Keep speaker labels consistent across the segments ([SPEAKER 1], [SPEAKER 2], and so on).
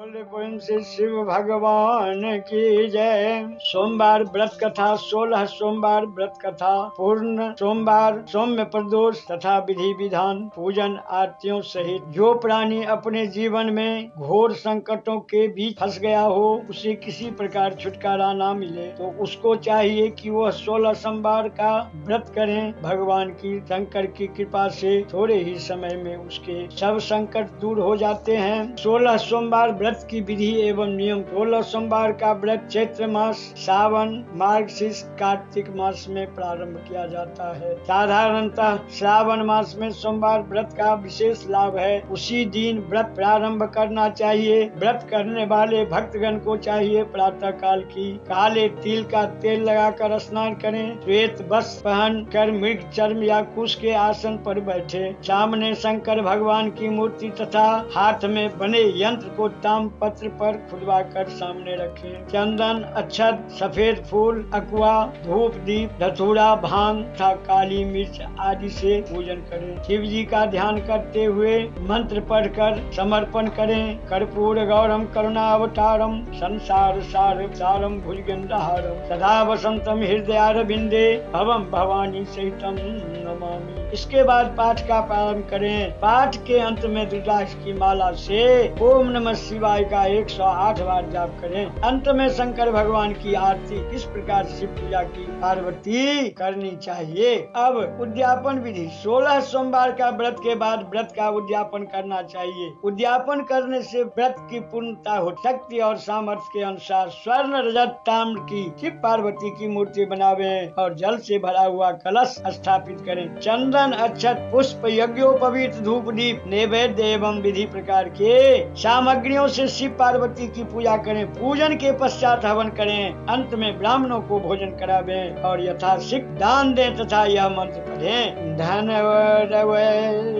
[SPEAKER 1] बोले प्रेम से शिव भगवान की जय। सोमवार व्रत कथा 16 सोमवार व्रत कथा पूर्ण सोमवार सौम्य प्रदोष तथा विधि विधान पूजन आरतियों सहित। जो प्राणी अपने जीवन में घोर संकटों के बीच फंस गया हो, उसे किसी प्रकार छुटकारा ना मिले तो उसको चाहिए कि वह 16 सोमवार का व्रत करें। भगवान की शंकर की कृपा से थोड़े ही समय में उसके सब संकट दूर हो जाते हैं। 16 सोमवार व्रत की विधि एवं नियम। 16 सोमवार का व्रत चैत्र मास, सावन, मार्गशीर्ष, कार्तिक मास में प्रारंभ किया जाता है। साधारणतः श्रावण मास में सोमवार व्रत का विशेष लाभ है। उसी दिन व्रत प्रारंभ करना चाहिए। व्रत करने वाले भक्तगण को चाहिए प्रातः काल की काले तिल का तेल लगाकर स्नान करें। श्वेत वस्त्र पहन कर मृग चर्म या कुश के आसन पर बैठे। सामने शंकर भगवान की मूर्ति तथा हाथ में बने यंत्र को ताम पत्र पर खुदवा कर सामने रखें। चंदन, अक्षत, सफेद फूल, अकुआ, धूप, दीप, धतूरा, भांग तथा काली मिर्च आदि से पूजन करें। शिव जी का ध्यान करते हुए मंत्र पढ़कर समर्पण करें। कर्पूर गौरम करुणावतारम संसार सारम भुजगेन्द्रहारम सदा वसंतम हृदयारविंदे भवम भवानी सहितम नमामि। इसके बाद पाठ का प्रारंभ करें। पाठ के अंत में रुद्राक्ष की माला से ओम नमः शिवाय का 108 बार जाप करें। अंत में शंकर भगवान की आरती इस प्रकार शिव पूजा की पार्वती करनी चाहिए। अब उद्यापन विधि। 16 सोमवार का व्रत के बाद व्रत का उद्यापन करना चाहिए। उद्यापन करने से व्रत की पूर्णता हो। शक्ति और सामर्थ्य के अनुसार स्वर्ण, रजत, ताम्र की शिव पार्वती की मूर्ति बनावे और जल से भरा हुआ कलश स्थापित करें। चंदन, अक्षत, पुष्प, यज्ञोपवीत, धूप, दीप, नैवेद्य एवं विधि प्रकार के सामग्रियों से शिव पार्वती की पूजा करें। पूजन के पश्चात हवन करें। अंत में ब्राह्मणों को भोजन करावें और यथाशीघ्र दान दें तथा यह मंत्र पढ़ें। धन्वै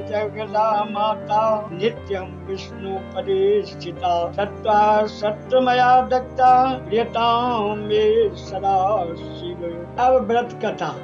[SPEAKER 1] जगदा माता नित्यं विष्णु पदे स्थिता सत्ता सत्यमया दत्ता प्रियतां मे सदा शिव। अब व्रत कथा।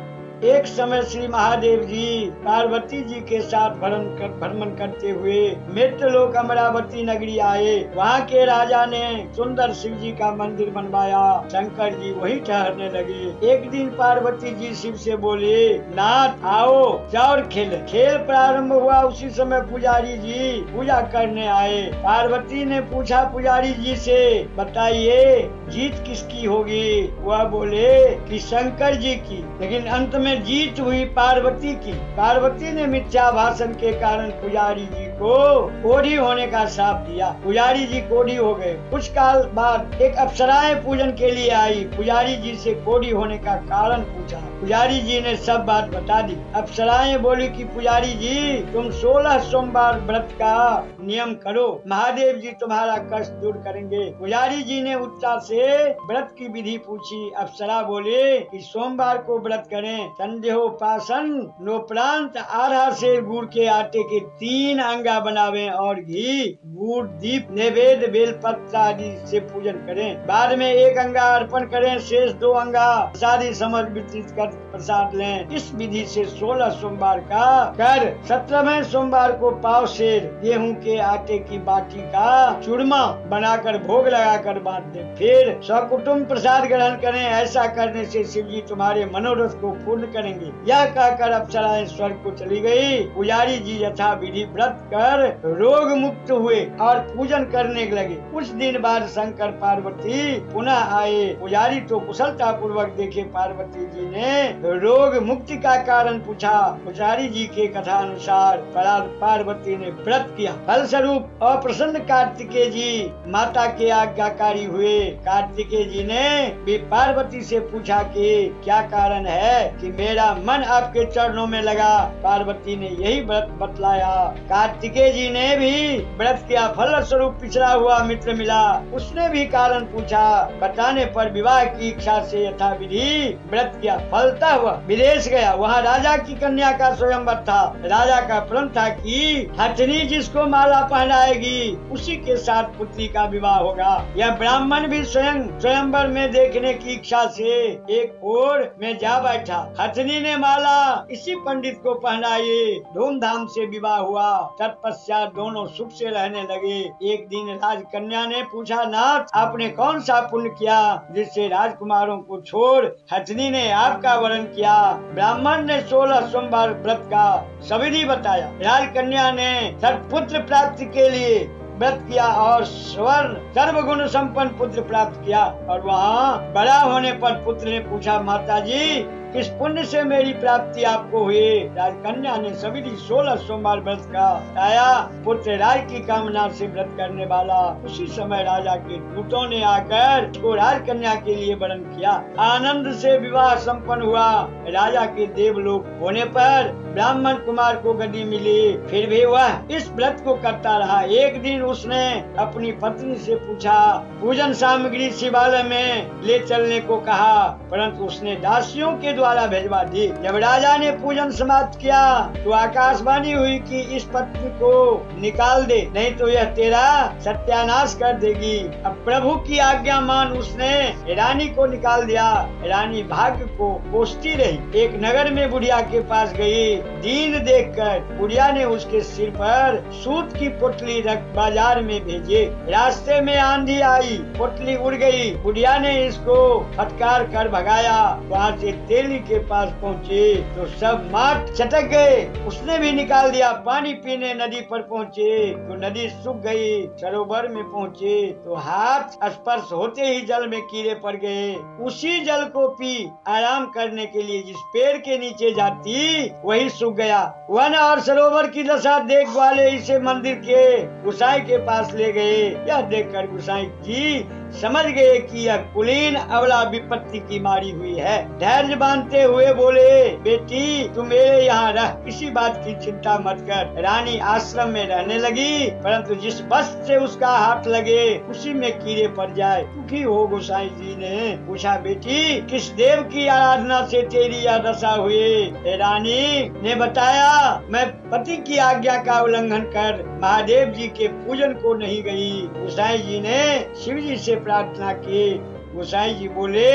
[SPEAKER 1] एक समय श्री महादेव जी पार्वती जी के साथ भ्रमण करते हुए मृत्यलोक अमरावती नगरी आए। वहाँ के राजा ने सुंदर शिव जी का मंदिर बनवाया। शंकर जी वही ठहरने लगे। एक दिन पार्वती जी शिव से बोले, नाथ आओ चार खेल। खेल प्रारंभ हुआ। उसी समय पुजारी जी पूजा करने आए। पार्वती ने पूछा पुजारी जी से, बताइए जीत किसकी होगी? वह बोले कि शंकर जी की। लेकिन अंत में जीत हुई पार्वती की। पार्वती ने मिथ्या भाषण के कारण पुजारी जी को कोढ़ी होने का श्राप दिया। पुजारी जी कोढ़ी हो गए। कुछ काल बाद एक अप्सराएं पूजन के लिए आई। पुजारी जी से कोढ़ी होने का कारण पूछा। पुजारी जी ने सब बात बता दी। अप्सराएं बोली कि पुजारी जी तुम 16 सोमवार व्रत का नियम करो, महादेव जी तुम्हारा कष्ट दूर करेंगे। पुजारी जी ने उत्साह से व्रत की विधि पूछी। अप्सरा बोले कि सोमवार को व्रत करें। संध्योपासन नोपरांत आधा से गुड़ के आटे के 3 अंगा बनावें और घी, गुड़, दीप, नैवेद्य, बेलपत्र आदि से पूजन करें। बाद में 1 अंगा अर्पण करें। शेष 2 अंगा प्रसादी समझ वितरित कर प्रसाद लें। इस विधि से 16 सोमवार का कर 17वें सोमवार को पाव सेर गेहूं के आटे की बाटी का चूरमा बनाकर भोग लगाकर बांट दें। फिर सकुटुम्ब प्रसाद ग्रहण करें। ऐसा करने से शिव जी तुम्हारे मनोरथ को पूर्ण करेंगे। यह कहकर अप्सराएं स्वर्ग को चली गई। पुजारी जी यथा विधि व्रत कर रोग मुक्त हुए और पूजन करने लगे। कुछ दिन बाद शंकर पार्वती पुनः आए। पुजारी तो कुशलता पूर्वक देखे। पार्वती जी ने रोग मुक्ति का कारण पूछा। पुजारी जी के कथा अनुसार पार्वती ने व्रत किया। फलस्वरूप अप्रसन्न कार्तिकेय जी माता के आज्ञाकारी हुए। कार्तिकेय जी ने भी पार्वती से पूछा कि क्या कारण है कि मेरा मन आपके चरणों में लगा। पार्वती ने यही व्रत बतलाया। कार्तिकेय जी ने भी व्रत किया। फल स्वरूप पिछड़ा हुआ मित्र मिला। उसने भी कारण पूछा। बताने पर विवाह की इच्छा से यथा विधि व्रत किया। फलता हुआ विदेश गया। वहाँ राजा की कन्या का स्वयंवर था। राजा का प्रण था कि हथनी जिसको माला कपड़ा पहनाएगी, उसी के साथ पुत्री का विवाह होगा। यह ब्राह्मण भी स्वयं स्वयंवर में देखने की इच्छा से एक ओर में जा बैठा। हथनी ने माला इसी पंडित को पहनाई, धूमधाम से विवाह हुआ। तत्पश्चात दोनों सुख से रहने लगे। एक दिन राजकन्या ने पूछा, नाथ आपने कौन सा पुण्य किया जिससे राजकुमारों को छोड़ हथनी ने आपका वरण किया? ब्राह्मण ने 16 सोमवार व्रत का सविधि बताया। राजकन्या ने सत्पुत्र प्राप्ति के लिए व्रत किया और स्वर्ण सर्वगुण संपन्न पुत्र प्राप्त किया। और वहाँ बड़ा होने पर पुत्र ने पूछा, माता जी किस पुण्य से मेरी प्राप्ति आपको हुई? राजकन्या ने सविधि 16 सोमवार व्रत का बताया। पुत्र राज की कामना से व्रत करने वाला। उसी समय राजा के दूतों ने आकर उसको राजकन्या के लिए वरण किया। आनंद से विवाह संपन्न हुआ। राजा के देवलोक होने पर ब्राह्मण कुमार को गद्दी मिली, फिर भी वह इस व्रत को करता रहा। एक दिन उसने अपनी पत्नी से पूछा, पूजन सामग्री शिवालय में ले चलने को कहा, परंतु उसने दासियों के द्वारा भेजवा दी। जब राजा ने पूजन समाप्त किया तो आकाशवाणी हुई कि इस पत्नी को निकाल दे, नहीं तो यह तेरा सत्यानाश कर देगी। अब प्रभु की आज्ञा मान उसने रानी को निकाल दिया। रानी भाग्य को कोसती रही। एक नगर में बुढ़िया के पास गई। दीन देखकर बुढ़िया ने उसके सिर पर सूत की पोटली रख बाजार में भेजे। रास्ते में आंधी आई, पोटली उड़ गई। बुढ़िया ने इसको फटकार कर भगाया। वहाँ से तेली के पास पहुँचे तो सब माट चटक गए। उसने भी निकाल दिया। पानी पीने नदी पर पहुँचे तो नदी सूख गई। सरोवर में पहुँचे तो हाथ स्पर्श होते ही जल में कीड़े पड़ गए। उसी जल को पी आराम करने के लिए जिस पेड़ के नीचे जाती वही सूख गया। वन और सरोवर की दशा देख वाले इसे मंदिर के गुसाई के पास ले गए। यह देखकर गुसाई जी समझ गए कि यह कुलीन अवला विपत्ति की मारी हुई है। धैर्य बांधते हुए बोले, बेटी तू मेरे यहाँ रह, किसी बात की चिंता मत कर। रानी आश्रम में रहने लगी, परंतु जिस वस्त्र से उसका हाथ लगे उसी में कीड़े पड़ जाए। दुखी हो गोसाई जी ने पूछा, बेटी किस देव की आराधना से तेरी यह दशा हुई? रानी ने बताया, मैं पति की आज्ञा का उल्लंघन कर महादेव जी के पूजन को नहीं गई। गोसाई जी ने शिव जी से प्रार्थना की। गोसाई जी बोले,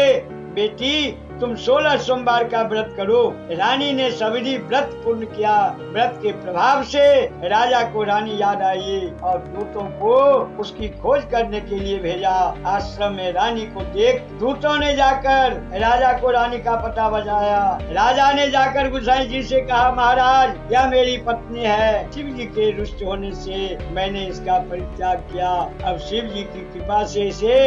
[SPEAKER 1] बेटी तुम 16 सोमवार का व्रत करो। रानी ने सविधि व्रत पूर्ण किया। व्रत के प्रभाव से राजा को रानी याद आई और दूतों को उसकी खोज करने के लिए भेजा। आश्रम में रानी को देख दूतों ने जाकर राजा को रानी का पता बताया। राजा ने जाकर गोसाई जी से कहा, महाराज यह मेरी पत्नी है। शिव जी के रुष्ट होने से मैंने इसका परित्याग किया। अब शिव जी की कृपा से इसे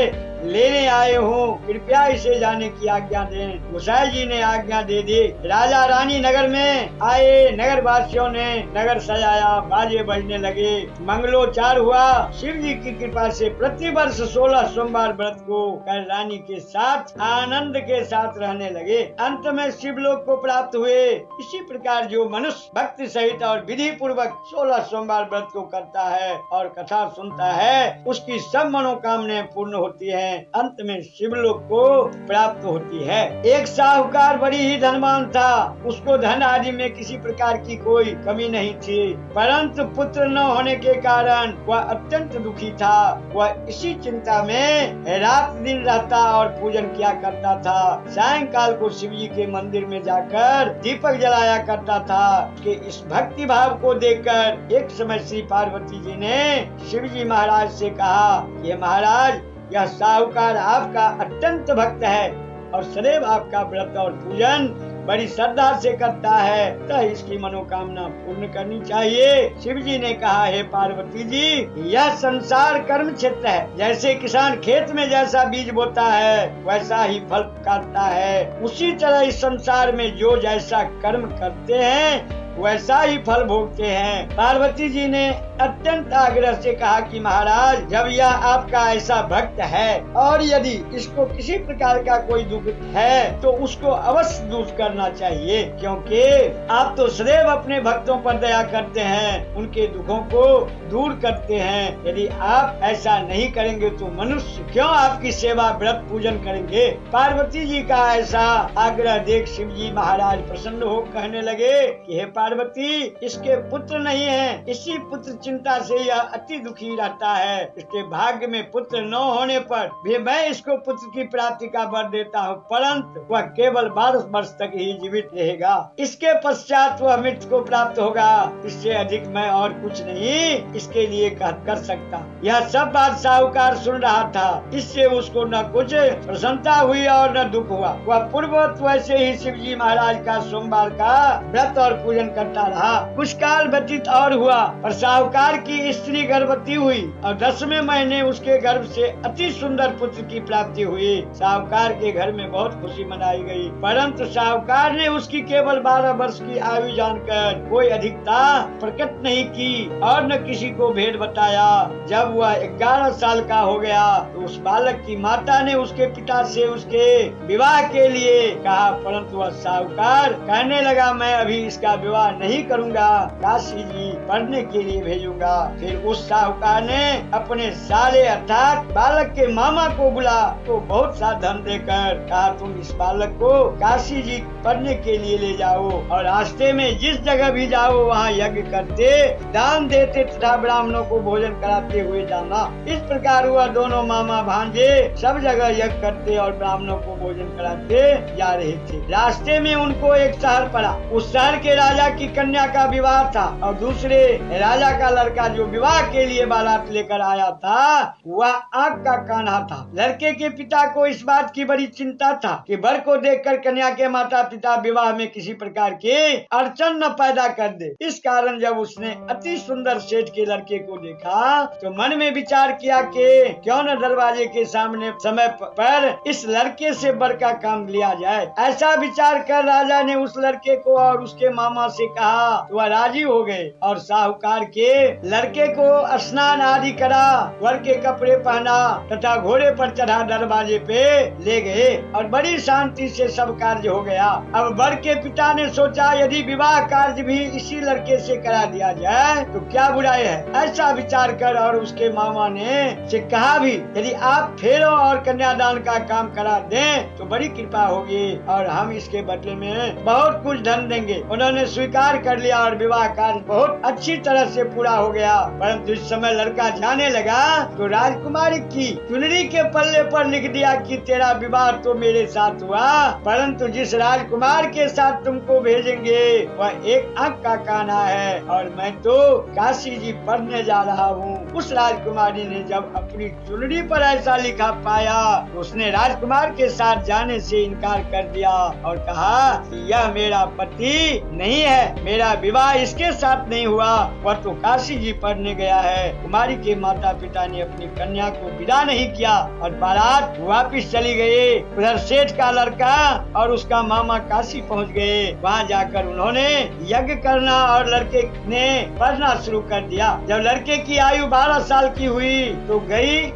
[SPEAKER 1] लेने आए हूँ, कृपया इसे जाने की आज्ञा दें। गोसाई जी ने आज्ञा दे दी। राजा रानी नगर में आए। नगर वासियों ने नगर सजाया, बाजे बजने लगे, मंगलोच्चार हुआ। शिव जी की कृपा से प्रति वर्ष 16 सोमवार व्रत को कर रानी के साथ आनंद के साथ रहने लगे। अंत में शिवलोक को प्राप्त हुए। इसी प्रकार जो मनुष्य भक्ति सहित और विधि पूर्वक 16 सोमवार व्रत को करता है और कथा सुनता है, उसकी सब मनोकामनाएं पूर्ण होती है। अंत में शिवलोक को प्राप्त होती है। एक साहूकार बड़ी ही धनवान था। उसको धन आदि में किसी प्रकार की कोई कमी नहीं थी, परंतु पुत्र न होने के कारण वह अत्यंत दुखी था। वह इसी चिंता में रात दिन रहता और पूजन किया करता था। सायंकाल को शिव जी के मंदिर में जाकर दीपक जलाया करता था। उसके इस भक्ति भाव को देखकर एक समय श्री पार्वती जी ने शिव जी महाराज से कहा, ये महाराज यह साहूकार आपका अत्यंत भक्त है और सदैव आपका व्रत और पूजन बड़ी श्रद्धा से करता है, तो इसकी मनोकामना पूर्ण करनी चाहिए। शिव जी ने कहा, हे पार्वती जी यह संसार कर्म क्षेत्र है। जैसे किसान खेत में जैसा बीज बोता है वैसा ही फल काटता है, उसी तरह इस संसार में जो जैसा कर्म करते हैं वैसा ही फल भोगते हैं। पार्वती जी ने अत्यंत आग्रह से कहा कि महाराज जब यह आपका ऐसा भक्त है और यदि इसको किसी प्रकार का कोई दुख है तो उसको अवश्य दूर करना चाहिए, क्योंकि आप तो सदैव अपने भक्तों पर दया करते हैं, उनके दुखों को दूर करते हैं। यदि आप ऐसा नहीं करेंगे तो मनुष्य क्यों आपकी सेवा व्रत पूजन करेंगे? पार्वती जी का ऐसा आग्रह देख शिव जी महाराज प्रसन्न हो कहने लगे कि हे पार्वती इसके पुत्र नहीं है, इसी पुत्र चिंता से यह अति दुखी रहता है। इसके भाग्य में पुत्र न होने पर भी मैं इसको पुत्र की प्राप्ति का वर देता हूँ, परंतु वह केवल 12 वर्ष तक ही जीवित रहेगा। इसके पश्चात वह मृत्यु को प्राप्त होगा। इससे अधिक मैं और कुछ नहीं इसके लिए कर सकता। यह सब बात साहूकार सुन रहा था। इससे उसको न कुछ प्रसन्नता हुई और न दुख हुआ। वह पूर्ववत वैसे ही शिवजी महाराज का सोमवार का व्रत और पूजन करता रहा। कुछ काल व्यतीत और हुआ और साहूकार की स्त्री गर्भवती हुई और 10वें महीने उसके गर्भ से अति सुंदर पुत्र की प्राप्ति हुई। साहूकार के घर में बहुत खुशी मनाई गई, परंतु साहूकार ने उसकी केवल 12 वर्ष की आयु जानकर कोई अधिकता प्रकट नहीं की और न किसी को भेद बताया। जब वह 11 साल का हो गया तो उस बालक की माता ने उसके पिता से उसके विवाह के लिए कहा, परंतु वह साहूकार कहने लगा मैं अभी इसका विवाह नहीं करूंगा, काशी जी पढ़ने के लिए भेजूंगा। फिर उस साहूकार ने अपने साले अर्थात बालक के मामा को बुला तो बहुत सा धन देकर कहा, तुम इस बालक को काशी जी पढ़ने के लिए ले जाओ और रास्ते में जिस जगह भी जाओ वहाँ यज्ञ करते, दान देते तथा ब्राह्मणों को भोजन कराते हुए जाना। इस प्रकार हुआ दोनों मामा भांजे सब जगह यज्ञ करते और ब्राह्मणों को भोजन कराते जा रहे थे। रास्ते में उनको एक शहर पड़ा। उस शहर के राजा की कन्या का विवाह था और दूसरे राजा का लड़का जो विवाह के लिए बारात लेकर आया था वह आंख का कान्हा था। लड़के के पिता को इस बात की बड़ी चिंता था कि वर को देखकर कन्या के माता पिता विवाह में किसी प्रकार की अड़चन न पैदा कर दे। इस कारण जब उसने अति सुंदर सेठ के लड़के को देखा तो मन में विचार किया कि क्यों न दरवाजे के सामने समय पर इस लड़के से वर का काम लिया जाए। ऐसा विचार कर राजा ने उस लड़के को और उसके मामा से कहा तो वह राजी हो गए और साहूकार के लड़के को स्नान आदि करा, वर के कपड़े पहना तथा घोड़े पर चढ़ा दरवाजे पे ले गए और बड़ी शांति से सब कार्य हो गया। अब वर के पिता ने सोचा यदि विवाह कार्य भी इसी लड़के से करा दिया जाए तो क्या बुराई है। ऐसा विचार कर और उसके मामा ने से कहा भी यदि आप फेरों और कन्यादान का काम करा दें तो बड़ी कृपा होगी और हम इसके बदले में बहुत कुछ धन देंगे। उन्होंने स्वीकार कर लिया और विवाह कार्य बहुत अच्छी तरह से पूरा हो गया। परंतु इस समय लड़का जाने लगा तो राजकुमारी की चुनरी के पल्ले पर लिख दिया कि तेरा विवाह तो मेरे साथ हुआ, परंतु जिस राजकुमार के साथ तुमको भेजेंगे वह एक आंख का कान्हा है और मैं तो काशी जी पढ़ने जा रहा हूँ। उस राजकुमारी ने जब अपनी चुनरी पर ऐसा लिखा पाया तो उसने राजकुमार के साथ जाने से इनकार कर दिया और कहा कि यह मेरा पति नहीं है, मेरा विवाह इसके साथ नहीं हुआ, वह तो काशी जी पढ़ने गया है। कुमारी के माता पिता ने अपनी कन्या को विदा नहीं किया और बारात वापिस चली गई। उधर सेठ का लड़का और उसका मामा काशी पहुंच गए। वहां जाकर उन्होंने यज्ञ करना और लड़के ने पढ़ना शुरू कर दिया। जब लड़के की आयु 12 साल की हुई तो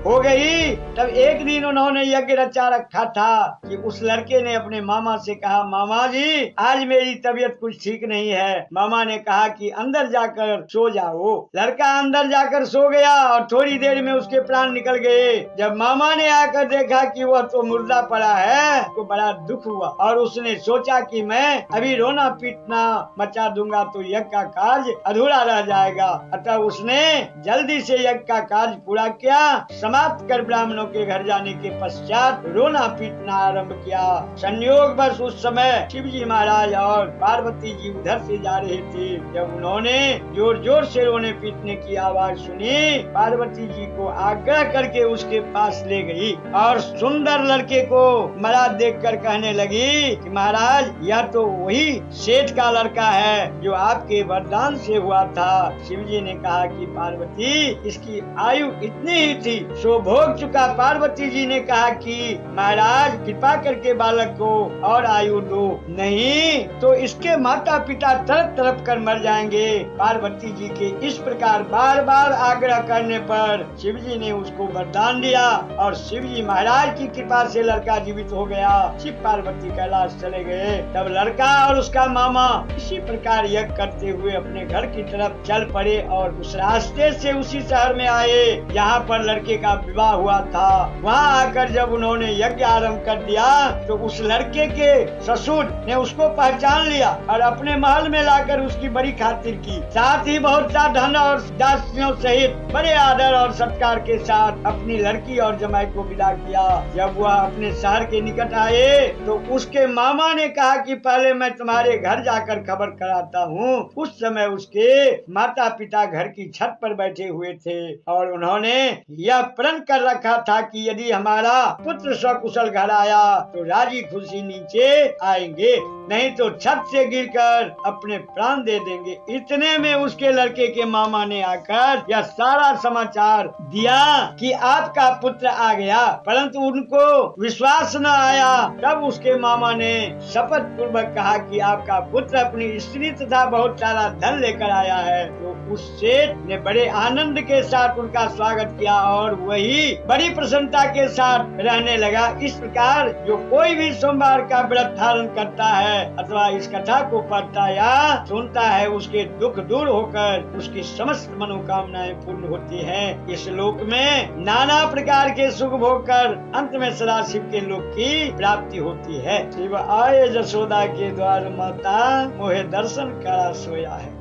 [SPEAKER 1] हो गई तब एक दिन उन्होंने यज्ञ रचा रखा था कि उस लड़के ने अपने मामा से कहा, मामा जी आज मेरी तबीयत कुछ ठीक नहीं है। मामा ने कहा कि अंदर जाकर सो जाओ। लड़का अंदर जाकर सो गया और थोड़ी देर में उसके प्राण निकल गए। जब मामा ने आकर देखा कि वह तो मुर्दा पड़ा है तो बड़ा दुख हुआ और उसने सोचा कि मैं अभी रोना पीटना मचा दूंगा तो यज्ञ का कार्य अधूरा रह जाएगा। अतः उसने जल्दी से यज्ञ का कार्य पूरा किया। समाप्त कर ब्राह्मणों के घर जाने के पश्चात रोना पीटना आरंभ किया। संयोग बस उस समय शिवजी महाराज और पार्वती जी उधर से जा रहे थे। जब उन्होंने जोर जोर से रोने पीटने की आवाज सुनी, पार्वती जी को आग्रह करके उसके पास ले गई और सुंदर लड़के को मरा देखकर कहने लगी कि महाराज यह तो वही सेठ का लड़का है जो आपके वरदान से हुआ था। शिवजी ने कहा कि पार्वती इसकी आयु इतनी ही थी सो भोग चुका। पार्वती जी ने कहा कि महाराज कृपा करके बालक को और आयु दो, नहीं तो इसके माता पिता तड़प तड़प कर मर जाएंगे। पार्वती जी के इस प्रकार बार बार आग्रह करने पर शिवजी ने उसको वरदान दिया और शिवजी महाराज की कृपा से लड़का जीवित हो गया। शिव पार्वती कैलाश चले गए। तब लड़का और उसका मामा इसी प्रकार यज्ञ करते हुए अपने घर की तरफ चल पड़े और उस रास्ते से उसी शहर में आए जहाँ पर लड़के का विवाह हुआ था। वहाँ आकर जब उन्होंने यज्ञ आरंभ कर दिया तो उस लड़के के ससुर ने उसको पहचान लिया और अपने महल में लाकर उसकी बड़ी खातिर की। साथ ही बहुत सा धन और दासियों सहित बड़े आदर और सत्कार के साथ अपनी लड़की और जमाई को विदा किया। जब वह अपने शहर के निकट आए तो उसके मामा ने कहा कि पहले मैं तुम्हारे घर जाकर खबर कराता हूँ। उस समय उसके माता पिता घर की छत पर बैठे हुए थे और उन्होंने यह प्रण कर रखा था कि यदि हमारा पुत्र सकुशल घर आया तो राजी खुशी नीचे आएंगे, नहीं तो छत से गिरकर अपने प्राण दे देंगे। इतने में उसके लड़के के मामा ने आकर यह सारा समाचार दिया कि आपका पुत्र आ गया, परंतु उनको विश्वास न आया। तब उसके मामा ने शपथ पूर्वक कहा कि आपका पुत्र अपनी स्त्री तथा बहुत सारा धन लेकर आया है। तो उस सेठ ने बड़े आनंद के साथ उनका स्वागत किया और वही बड़ी प्रसन्नता के साथ रहने लगा। इस प्रकार जो कोई भी सोमवार का व्रत धारण करता है अथवा इस कथा को पढ़ता या सुनता है, उसके दुख दूर होकर उसकी समस्त मनोकामनाएं पूर्ण होती हैं। इस लोक में नाना प्रकार के सुख भोग कर अंत में सदाशिव के लोक की प्राप्ति होती है। शिव आए जसोदा के द्वार, माता मोहे दर्शन करा सोया है।